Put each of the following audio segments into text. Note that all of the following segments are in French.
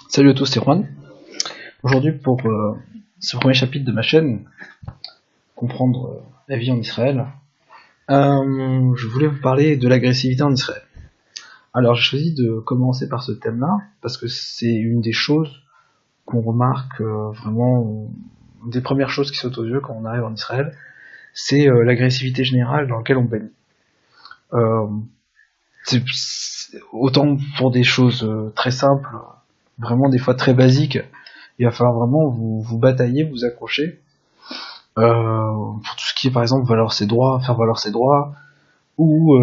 Salut à tous, c'est Juan. Aujourd'hui, pour ce premier chapitre de ma chaîne, comprendre la vie en Israël, je voulais vous parler de l'agressivité en Israël. Alors, j'ai choisi de commencer par ce thème-là, parce que c'est une des choses qu'on remarque vraiment, une des premières choses qui sautent aux yeux quand on arrive en Israël, c'est l'agressivité générale dans laquelle on baigne. C'est autant pour des choses très simples, vraiment des fois très basiques, il va falloir vraiment vous batailler, vous accrocher, pour tout ce qui est par exemple faire valoir ses droits, ou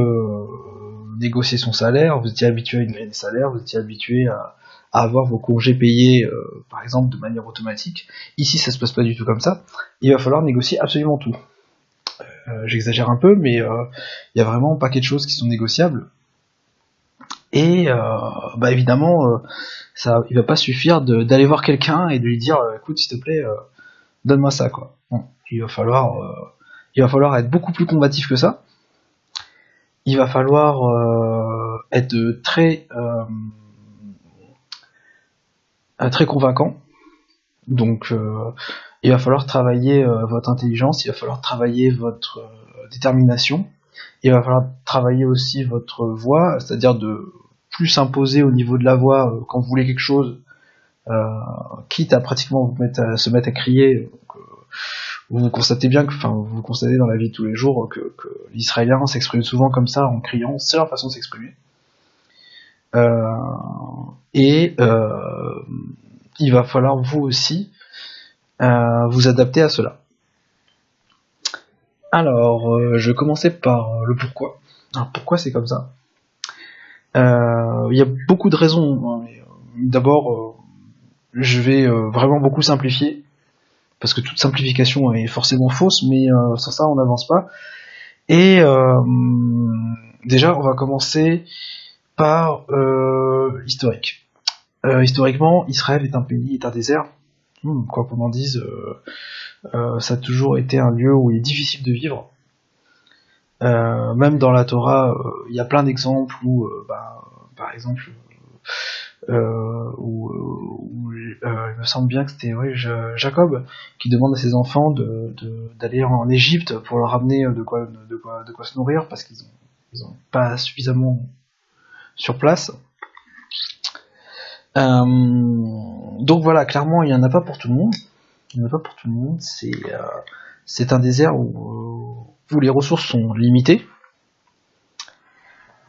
négocier son salaire. Vous étiez habitué à une grille des salaires, vous étiez habitué à avoir vos congés payés par exemple de manière automatique. Ici ça se passe pas du tout comme ça, il va falloir négocier absolument tout. J'exagère un peu, mais il y a vraiment un paquet de choses qui sont négociables. Et évidemment, il va pas suffire d'aller voir quelqu'un et de lui dire écoute, s'il te plaît, donne-moi ça, quoi. Bon, il va falloir être beaucoup plus combatif que ça. Il va falloir être très convaincant. Donc il va falloir travailler votre intelligence, il va falloir travailler votre détermination, il va falloir travailler aussi votre voix, c'est-à-dire de plus s'imposer au niveau de la voix quand vous voulez quelque chose, quitte à pratiquement se mettre à crier. Donc, vous constatez bien vous constatez dans la vie de tous les jours que l'Israélien s'exprime souvent comme ça en criant, c'est leur façon de s'exprimer. Il va falloir vous aussi vous adapter à cela. Alors, je vais commencer par le pourquoi. Alors, pourquoi c'est comme ça ? Il y a beaucoup de raisons. D'abord, je vais vraiment beaucoup simplifier, parce que toute simplification est forcément fausse, mais sans ça on n'avance pas. Et déjà, on va commencer par l'historique. Historiquement, Israël est un désert. Quoi qu'on en dise, ça a toujours été un lieu où il est difficile de vivre. Même dans la Torah, il y a plein d'exemples où, par exemple, il me semble bien que c'était Jacob qui demande à ses enfants d'aller en Égypte pour leur ramener de quoi se nourrir, parce qu'ils ont pas suffisamment sur place. Donc voilà, clairement il y en a pas pour tout le monde. C'est un désert où les ressources sont limitées.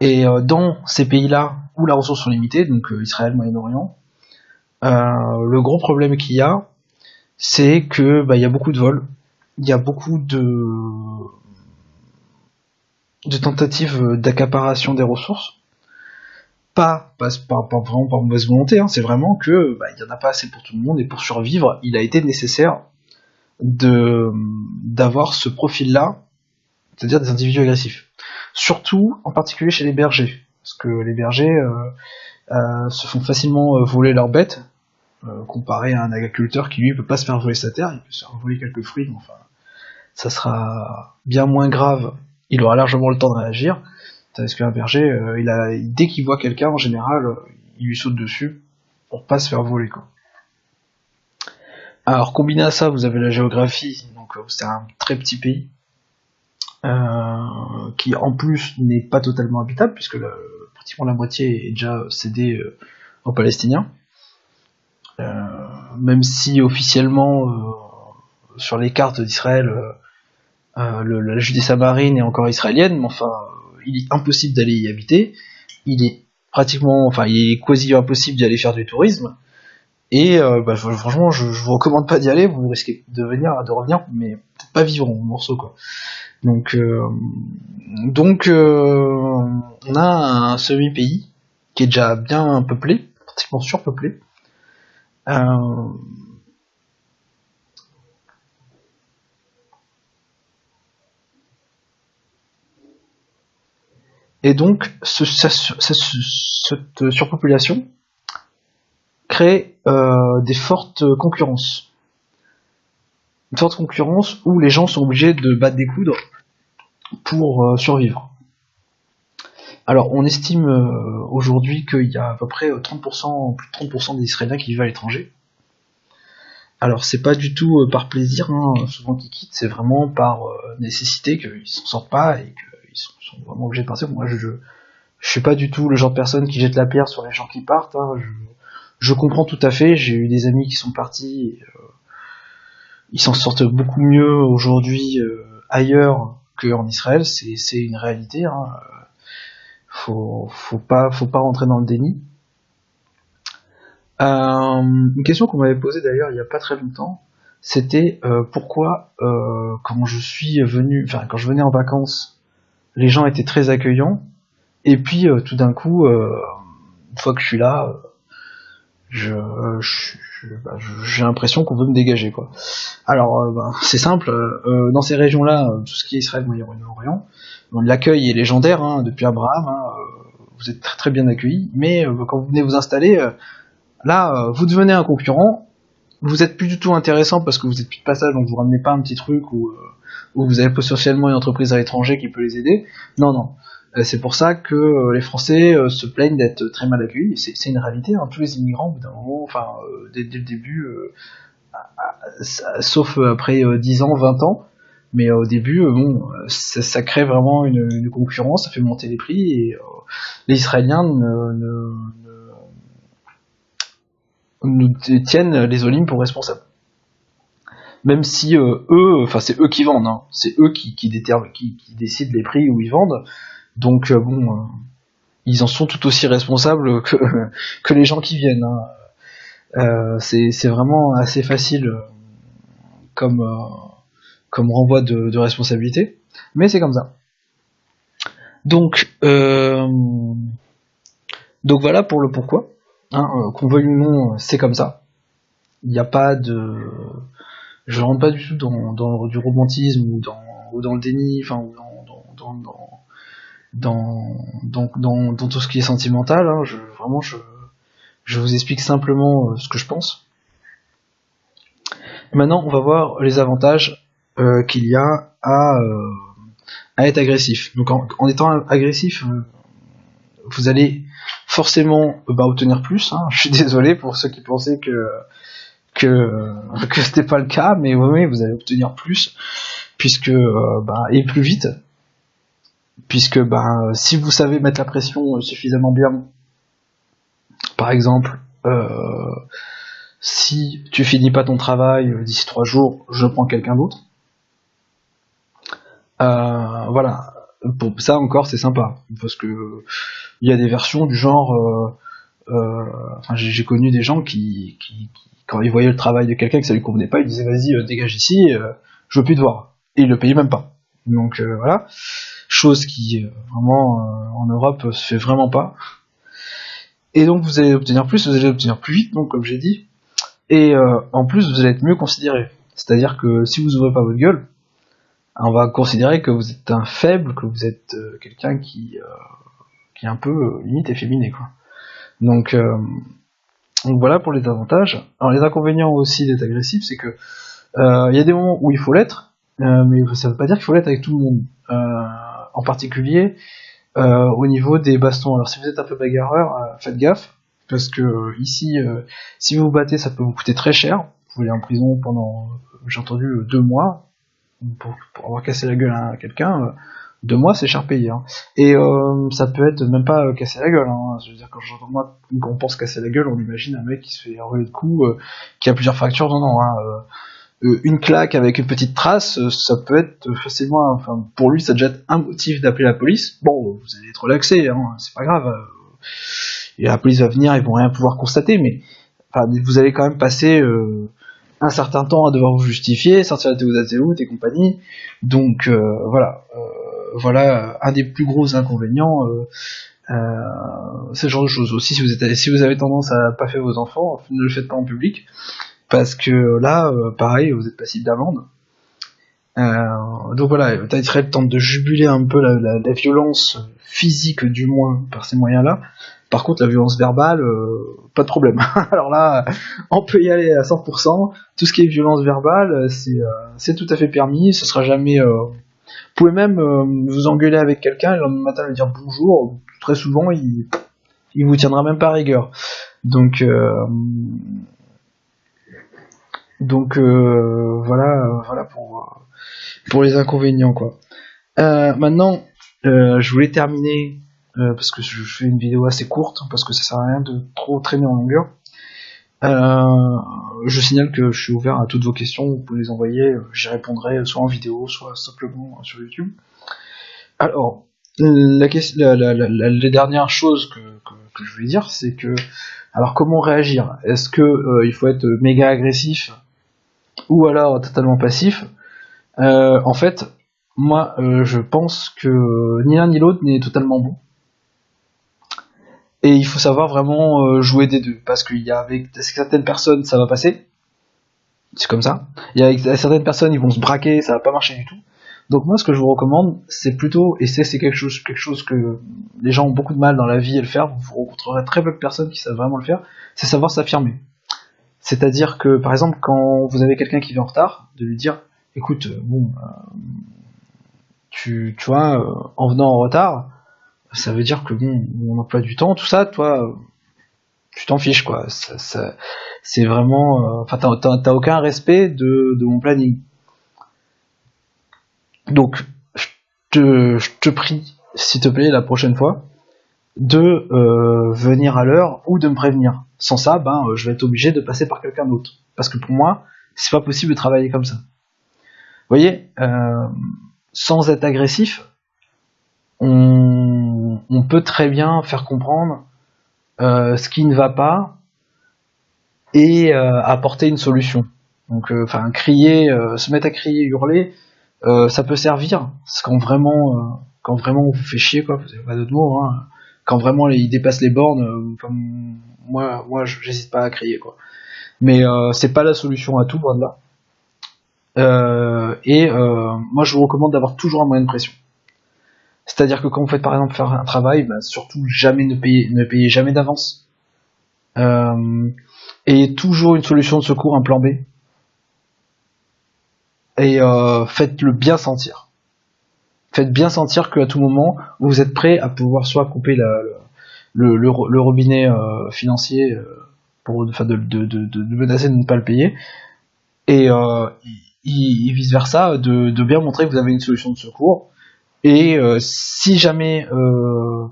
Et dans ces pays-là où les ressources sont limitées, donc Israël, Moyen-Orient, le gros problème qu'il y a, c'est que il y a beaucoup de vols, il y a beaucoup de tentatives d'accaparation des ressources. Pas vraiment par mauvaise volonté, c'est vraiment que il y en a pas assez pour tout le monde, et pour survivre, il a été nécessaire d'avoir ce profil-là, c'est-à-dire des individus agressifs. Surtout, en particulier chez les bergers, parce que les bergers se font facilement voler leurs bêtes, comparé à un agriculteur qui lui peut pas se faire voler sa terre, il peut se faire voler quelques fruits, mais enfin, ça sera bien moins grave, il aura largement le temps de réagir, tandis qu'un berger, dès qu'il voit quelqu'un, en général, il lui saute dessus pour pas se faire voler, quoi. Alors, combiné à ça, vous avez la géographie, donc c'est un très petit pays, qui en plus n'est pas totalement habitable, puisque pratiquement la moitié est déjà cédée aux Palestiniens. Même si officiellement, sur les cartes d'Israël, la Judée-Samarine est encore israélienne, mais enfin, il est impossible d'aller y habiter. Il est quasi impossible d'y aller faire du tourisme. Et franchement, je vous recommande pas d'y aller, vous risquez de revenir, mais peut-être pas vivre en morceaux, quoi. Donc on a un semi-pays qui est déjà bien peuplé, pratiquement surpeuplé. Et donc cette surpopulation crée des fortes concurrences. Une forte concurrence où les gens sont obligés de battre des coudes pour survivre. Alors, on estime aujourd'hui qu'il y a à peu près 30%, plus de 30% des Israéliens qui vivent à l'étranger. Alors, c'est pas du tout par plaisir, hein, souvent qu'ils quittent, c'est vraiment par nécessité qu'ils s'en sortent pas et qu'ils sont vraiment obligés de partir. Moi, je suis pas du tout le genre de personne qui jette la pierre sur les gens qui partent. Hein. Je comprends tout à fait. J'ai eu des amis qui sont partis. Ils s'en sortent beaucoup mieux aujourd'hui ailleurs qu'en Israël. C'est une réalité. Hein. Faut pas rentrer dans le déni. Une question qu'on m'avait posée d'ailleurs il y a pas très longtemps, c'était pourquoi quand je venais en vacances, les gens étaient très accueillants, et puis tout d'un coup, une fois que je suis là, j'ai l'impression qu'on veut me dégager, quoi. Alors c'est simple, dans ces régions-là, tout ce qui est Israël, Moyen-Orient, l'accueil est légendaire, hein, depuis Abraham, hein, vous êtes très très bien accueillis, mais quand vous venez vous installer, là, vous devenez un concurrent, vous êtes plus du tout intéressant parce que vous êtes plus de passage, donc vous ramenez pas un petit truc où vous avez potentiellement une entreprise à l'étranger qui peut les aider. Non. C'est pour ça que les Français se plaignent d'être très mal accueillis. C'est une réalité, hein. Tous les immigrants, au bout d'un moment, enfin, dès le début, sauf après 10 ans, 20 ans, mais au début, ça crée vraiment une concurrence, ça fait monter les prix, et les Israéliens nous tiennent les Olympiques pour responsables. Même si c'est eux qui vendent, hein. C'est eux qui décident les prix où ils vendent. Donc ils en sont tout aussi responsables que les gens qui viennent. Hein. C'est vraiment assez facile comme renvoi de responsabilité, mais c'est comme ça. Donc voilà pour le pourquoi. Hein, qu'on veuille ou non, c'est comme ça. Il n'y a pas de... Je rentre pas du tout dans du romantisme ou dans le déni, enfin, ou dans tout ce qui est sentimental. Hein. Je vous explique simplement ce que je pense. Et maintenant, on va voir les avantages qu'il y a à être agressif. Donc en étant agressif, vous allez forcément obtenir plus. Hein. Je suis désolé pour ceux qui pensaient que c'était pas le cas, mais oui, vous allez obtenir plus, puisque et plus vite, puisque si vous savez mettre la pression suffisamment bien, par exemple, si tu finis pas ton travail d'ici 3 jours, je prends quelqu'un d'autre. Voilà. Pour ça encore, c'est sympa, parce que il y a des versions du genre, j'ai connu des gens qui quand ils voyaient le travail de quelqu'un que ça lui convenait pas, ils disaient vas-y dégage ici, je veux plus te voir. Et ils le payaient même pas. Donc voilà, chose qui vraiment en Europe se fait vraiment pas. Et donc vous allez obtenir plus, vous allez obtenir plus vite, donc comme j'ai dit. Et en plus vous allez être mieux considéré. C'est-à-dire que si vous ouvrez pas votre gueule, on va considérer que vous êtes un faible, que vous êtes quelqu'un qui est un peu limite efféminé, quoi. Donc voilà pour les avantages. Alors les inconvénients aussi d'être agressif, c'est que y a des moments où il faut l'être, mais ça veut pas dire qu'il faut l'être avec tout le monde. En particulier au niveau des bastons. Alors si vous êtes un peu bagarreur, faites gaffe, parce que ici, si vous vous battez, ça peut vous coûter très cher. Vous pouvez aller en prison pendant, j'ai entendu, 2 mois pour avoir cassé la gueule à quelqu'un. 2 mois, c'est cher payé. Hein. Et ça peut être même pas casser la gueule. Hein. Je veux dire, quand on pense casser la gueule, on imagine un mec qui se fait envoyer de coups, qui a plusieurs fractures. Non. Hein. Une claque avec une petite trace, ça peut être facilement... Enfin, pour lui, ça déjà être un motif d'appeler la police. Bon, vous allez être relaxé, hein, c'est pas grave. Et la police va venir, ils vont rien pouvoir constater, mais vous allez quand même passer un certain temps à devoir vous justifier, sortir la théodote et compagnie. Donc voilà un des plus gros inconvénients. Ce genre de choses. Aussi, si vous avez tendance à pas faire vos enfants, ne le faites pas en public. Parce que là, pareil, vous êtes passible d'amende. Donc voilà, Israël tente de juguler un peu la violence physique, du moins, par ces moyens-là. Par contre, la violence verbale, pas de problème. Alors là, on peut y aller à 100%. Tout ce qui est violence verbale, c'est tout à fait permis. Ce sera jamais Vous pouvez même vous engueuler avec quelqu'un et le lendemain matin lui dire bonjour. Très souvent, il vous tiendra même pas rigueur. Donc voilà pour les inconvénients, quoi. Maintenant, je voulais terminer parce que je fais une vidéo assez courte parce que ça sert à rien de trop traîner en longueur. Je signale que je suis ouvert à toutes vos questions, vous pouvez les envoyer, j'y répondrai soit en vidéo, soit simplement sur YouTube. Alors, les dernières choses que je voulais dire, c'est que, alors comment réagir? Est-ce que il faut être méga agressif ou alors totalement passif? En fait, moi, je pense que ni l'un ni l'autre n'est totalement bon. Et il faut savoir vraiment jouer des deux, parce qu'il y a avec certaines personnes ça va passer, c'est comme ça. Il y a avec certaines personnes ils vont se braquer, ça va pas marcher du tout. Donc moi ce que je vous recommande, c'est plutôt, et c'est quelque chose que les gens ont beaucoup de mal dans la vie à le faire, vous rencontrerez très peu de personnes qui savent vraiment le faire, c'est savoir s'affirmer. C'est-à-dire que par exemple quand vous avez quelqu'un qui vient en retard, de lui dire, écoute, tu vois, en venant en retard, ça veut dire que bon, mon emploi du temps, tout ça, toi, tu t'en fiches, quoi. C'est vraiment, enfin, t'as aucun respect de mon planning. Donc, je te prie, s'il te plaît, la prochaine fois, de venir à l'heure ou de me prévenir. Sans ça, je vais être obligé de passer par quelqu'un d'autre. Parce que pour moi, c'est pas possible de travailler comme ça. Vous voyez, sans être agressif, on peut très bien faire comprendre ce qui ne va pas et apporter une solution. Donc, crier, se mettre à crier, hurler, ça peut servir. Quand vraiment on vous fait chier, quoi. Vous avez pas d'autres mots. Hein. Quand vraiment il dépasse les bornes, moi, j'hésite pas à crier, quoi. Mais c'est pas la solution à tout, loin de là. Moi, je vous recommande d'avoir toujours un moyen de pression. C'est-à-dire que quand vous faites par exemple faire un travail, surtout jamais ne payez jamais d'avance. Et toujours une solution de secours, un plan B. Et faites-le bien sentir. Faites bien sentir qu'à tout moment, vous êtes prêt à pouvoir soit couper le robinet financier pour de menacer de ne pas le payer, et vice versa, de bien montrer que vous avez une solution de secours. Et si jamais,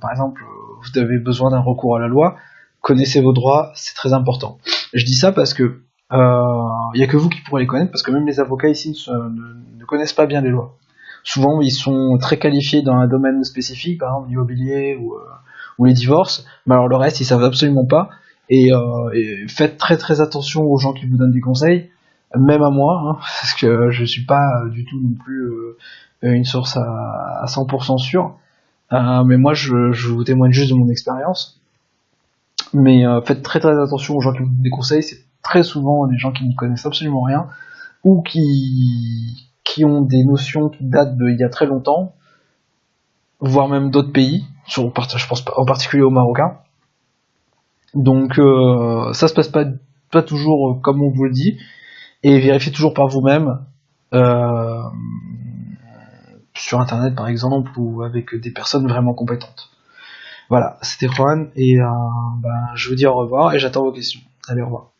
par exemple, vous avez besoin d'un recours à la loi, connaissez vos droits, c'est très important. Je dis ça parce que il y a que vous qui pourrez les connaître, parce que même les avocats ici ne connaissent pas bien les lois. Souvent, ils sont très qualifiés dans un domaine spécifique, par exemple l'immobilier ou les divorces, mais alors le reste, ils savent absolument pas. Et faites très très attention aux gens qui vous donnent des conseils, même à moi, hein, parce que je suis pas du tout non plus une source à 100% sûre. Mais moi, je vous témoigne juste de mon expérience. Mais faites très très attention aux gens qui vous donnent des conseils, c'est très souvent des gens qui n'y connaissent absolument rien, ou qui ont des notions qui datent d'il y a très longtemps, voire même d'autres pays, je pense en particulier aux Marocains. Donc ça se passe pas toujours comme on vous le dit, et vérifiez toujours par vous-même, sur internet par exemple, ou avec des personnes vraiment compétentes. Voilà, c'était Juan, et je vous dis au revoir, et j'attends vos questions. Allez, au revoir.